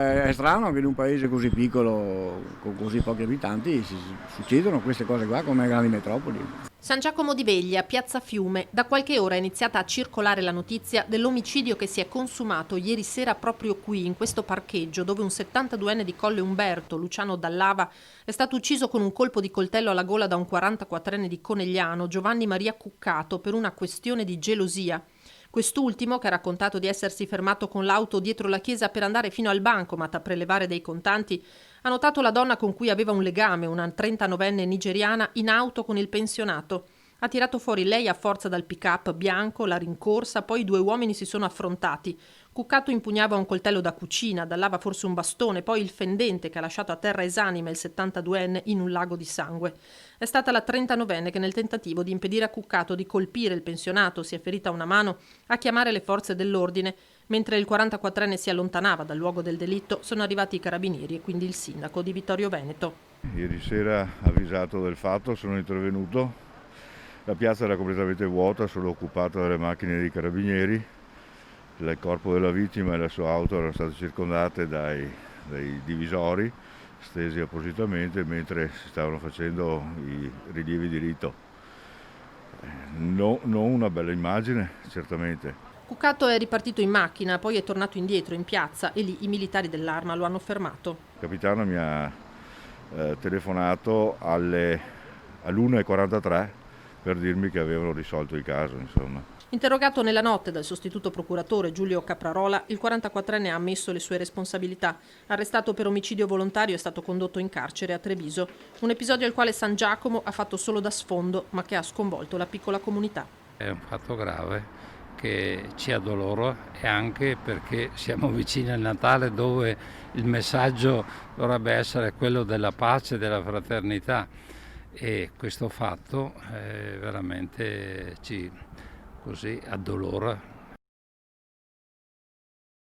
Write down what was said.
È strano che in un paese così piccolo, con così pochi abitanti, succedono queste cose qua come grandi metropoli. San Giacomo di Veglia, piazza Fiume. Da qualche ora è iniziata a circolare la notizia dell'omicidio che si è consumato ieri sera proprio qui, in questo parcheggio, dove un 72enne di Colle Umberto, Luciano Dallava, è stato ucciso con un colpo di coltello alla gola da un 44enne di Conegliano, Giovanni Maria Cuccato, per una questione di gelosia. Quest'ultimo, che ha raccontato di essersi fermato con l'auto dietro la chiesa per andare fino al bancomat a prelevare dei contanti, ha notato la donna con cui aveva un legame, una 39enne nigeriana, in auto con il pensionato. Ha tirato fuori lei a forza dal pick-up bianco, l'ha rincorsa, poi i due uomini si sono affrontati. Cuccato impugnava un coltello da cucina, Dallava forse un bastone, poi il fendente che ha lasciato a terra esanime il 72enne in un lago di sangue. È stata la 39enne che nel tentativo di impedire a Cuccato di colpire il pensionato, si è ferita una mano, a chiamare le forze dell'ordine. Mentre il 44enne si allontanava dal luogo del delitto, sono arrivati i carabinieri e quindi il sindaco di Vittorio Veneto. Ieri sera, avvisato del fatto, sono intervenuto. La piazza era completamente vuota, solo occupata dalle macchine dei carabinieri. Il corpo della vittima e la sua auto erano state circondate dai divisori stesi appositamente mentre si stavano facendo i rilievi di rito. Non una bella immagine, certamente. Cuccato è ripartito in macchina, poi è tornato indietro in piazza e lì i militari dell'Arma lo hanno fermato. Il capitano mi ha telefonato all'1:43 per dirmi che avevano risolto il caso, insomma. Interrogato nella notte dal sostituto procuratore Giulio Caprarola, il 44enne ha ammesso le sue responsabilità. Arrestato per omicidio volontario, è stato condotto in carcere a Treviso. Un episodio al quale San Giacomo ha fatto solo da sfondo, ma che ha sconvolto la piccola comunità. È un fatto grave che ci addolora, e anche perché siamo vicini al Natale, dove il messaggio dovrebbe essere quello della pace e della fraternità, e questo fatto veramente ci addolora.